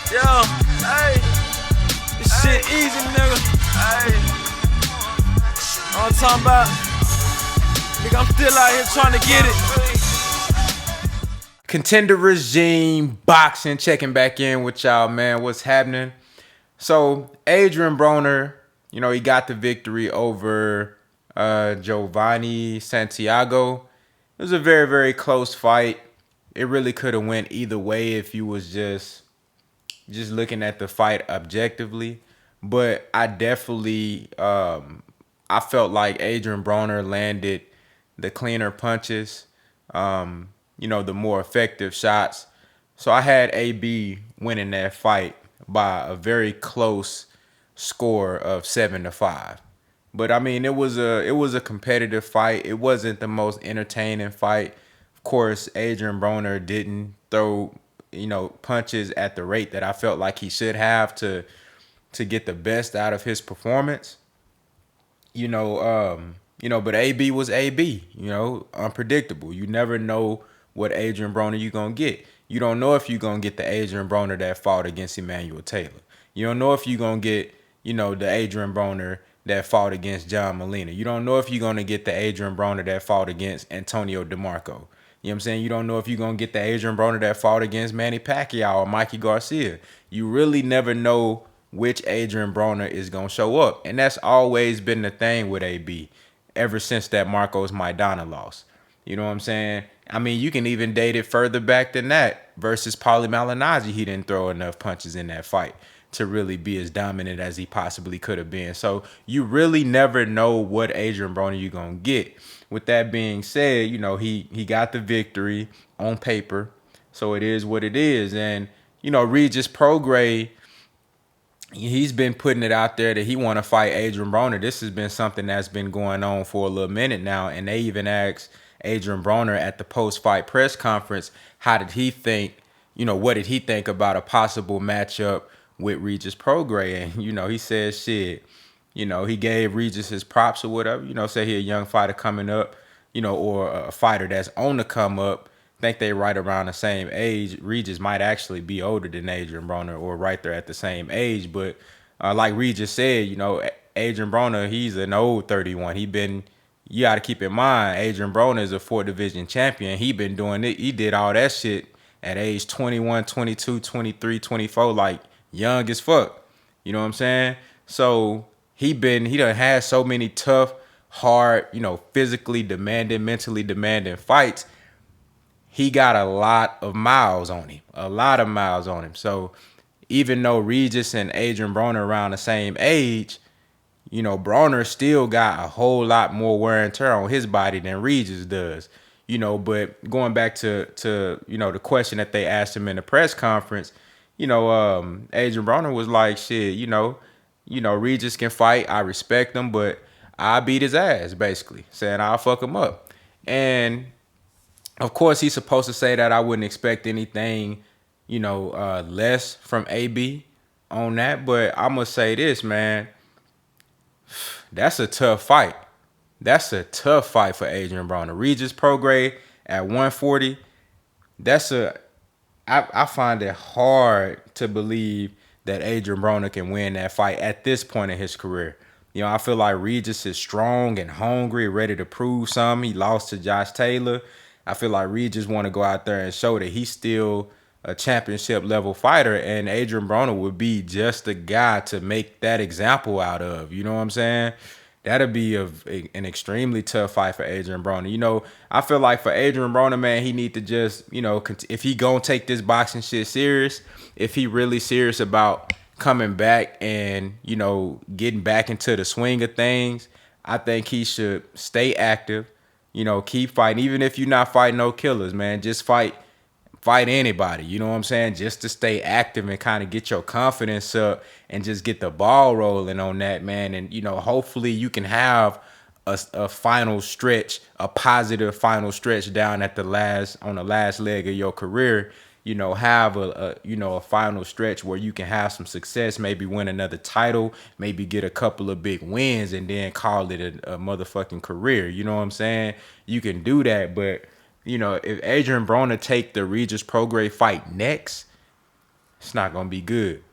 Yo, hey, this shit easy, nigga. Hey, all I'm talking about, nigga, I'm still out here trying to get it. Contender Regime Boxing checking back in with y'all, man. What's happening? So, Adrian Broner, he got the victory over Giovanni Santiago. It was a very, very close fight. It really could have went either way if you was just looking at the fight objectively. But I definitely I felt like Adrian Broner landed the cleaner punches, the more effective shots. So I had AB winning that fight by a very close score of 7-5. But I mean, it was a competitive fight. It wasn't the most entertaining fight. Of course, Adrian Broner didn't throw punches at the rate that I felt like he should have to get the best out of his performance. But AB was AB, unpredictable. You never know what Adrian Broner you gonna get. You don't know if you're gonna get the Adrian Broner that fought against Emmanuel Taylor. You don't know if you're gonna get, the Adrian Broner that fought against John Molina. You don't know if you're gonna get the Adrian Broner that fought against Antonio DeMarco. You know what I'm saying? You don't know if you're gonna get the Adrian Broner that fought against Manny Pacquiao or Mikey Garcia. You really never know which Adrian Broner is gonna show up. And that's always been the thing with AB ever since that Marcos Maidana loss. You know what I'm saying? I mean, you can even date it further back than that. Versus Paulie Malignaggi, he didn't throw enough punches in that fight to really be as dominant as he possibly could have been. So you really never know what Adrian Broner you're going to get. With that being said, he got the victory on paper. So it is what it is. And, Regis Prograis, he's been putting it out there that he want to fight Adrian Broner. This has been something that's been going on for a little minute now. And they even asked Adrian Broner at the post-fight press conference, how did he think, what did he think about a possible matchup with Regis Prograis? And, he said shit. He gave Regis his props or whatever, say he a young fighter coming up, or a fighter that's on the come up. Think they right around the same age. Regis might actually be older than Adrian Broner or right there at the same age. But like Regis said, Adrian Broner, he's an old 31. You got to keep in mind, Adrian Broner is a 4th division champion. He been doing it. He did all that shit at age 21, 22, 23, 24, like young as fuck. You know what I'm saying? So he done had so many tough, hard, physically demanding, mentally demanding fights. He got a lot of miles on him. So even though Regis and Adrian Broner around the same age, Broner still got a whole lot more wear and tear on his body than Regis does. But going back to the question that they asked him in the press conference, Adrian Broner was like, shit, Regis can fight. I respect him, but I beat his ass, basically, saying I'll fuck him up. And of course, he's supposed to say that. I wouldn't expect anything, less from AB on that. But I'm going to say this, man. That's a tough fight. That's a tough fight for Adrian Broner. Regis Prograis at 140. I find it hard to believe that Adrian Broner can win that fight at this point in his career. I feel like Regis is strong and hungry, ready to prove something. He lost to Josh Taylor. I feel like Regis want to go out there and show that he's still a championship level fighter, and Adrian Broner would be just the guy to make that example out of. You know what I'm saying? That'd be an extremely tough fight for Adrian Broner. I feel like for Adrian Broner, man, he need to just, if he gonna take this boxing shit serious, if he really serious about coming back and, getting back into the swing of things, I think he should stay active, keep fighting. Even if you're not fighting no killers, man, just fight anybody, you know what I'm saying? Just to stay active and kind of get your confidence up and just get the ball rolling on that, man. And, hopefully you can have a final stretch, a positive final stretch down on the last leg of your career. Have a final stretch where you can have some success, maybe win another title, maybe get a couple of big wins and then call it a motherfucking career. You know what I'm saying? You can do that, but if Adrian Broner take the Regis Prograis fight next, it's not gonna be good.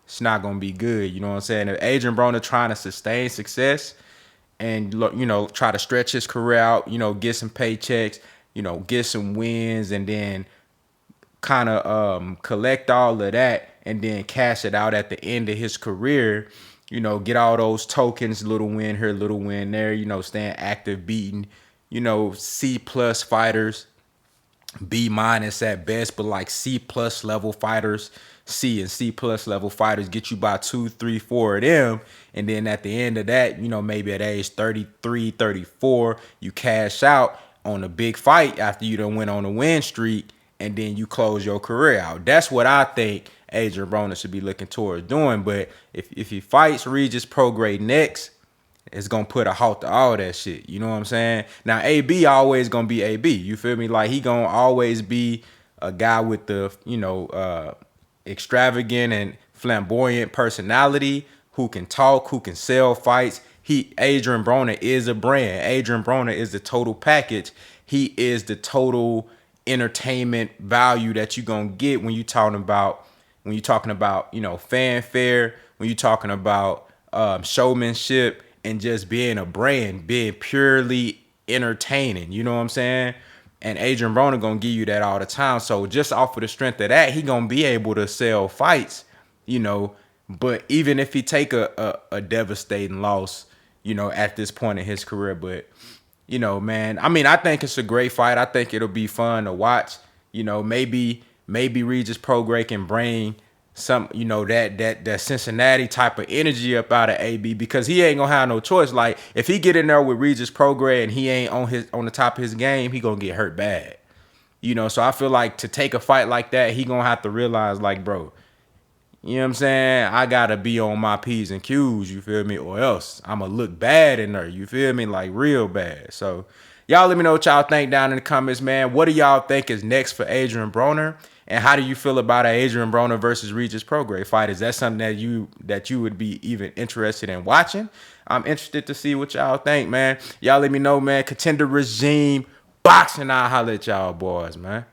It's not gonna be good. You know what I'm saying? If Adrian Broner trying to sustain success and try to stretch his career out, get some paychecks, get some wins, and then kind of collect all of that and then cash it out at the end of his career, get all those tokens, little win here, little win there, staying active, beating, C plus fighters, B minus at best, but like C plus level fighters, C and C plus level fighters get you by 2, 3, 4 of them. And then at the end of that, maybe at age 33, 34, you cash out on a big fight after you done went on a win streak, and then you close your career out. That's what I think Adrian Broner should be looking towards doing. But if he fights Regis Prograis next, it's gonna put a halt to all that shit. You know what I'm saying? Now AB always gonna be AB. You feel me? Like he gonna always be a guy with the extravagant and flamboyant personality who can talk, who can sell fights. Adrian Broner is a brand. Adrian Broner is the total package. He is the total entertainment value that you gonna get when you talking about fanfare, when you talking about showmanship, and just being a brand, being purely entertaining. You know what I'm saying? And Adrian Broner gonna give you that all the time. So just off of the strength of that, he gonna be able to sell fights, But even if he take a devastating loss, at this point in his career, but man, I mean, I think it's a great fight. I think it'll be fun to watch. Maybe Regis Prograis can bring some, that Cincinnati type of energy up out of AB, because he ain't gonna have no choice. Like if he get in there with Regis Prograis and he ain't on the top of his game, he gonna get hurt bad. So I feel like to take a fight like that, he gonna have to realize, like, bro, you know what I'm saying? I gotta be on my P's and Q's, you feel me? Or else I'ma look bad in there, you feel me? Like real bad. So y'all let me know what y'all think down in the comments, man. What do y'all think is next for Adrian Broner? And how do you feel about an Adrian Broner versus Regis Prograis fight? Is that something that you would be even interested in watching? I'm interested to see what y'all think, man. Y'all let me know, man. Contender Regime Boxing, I'll holler at y'all boys, man.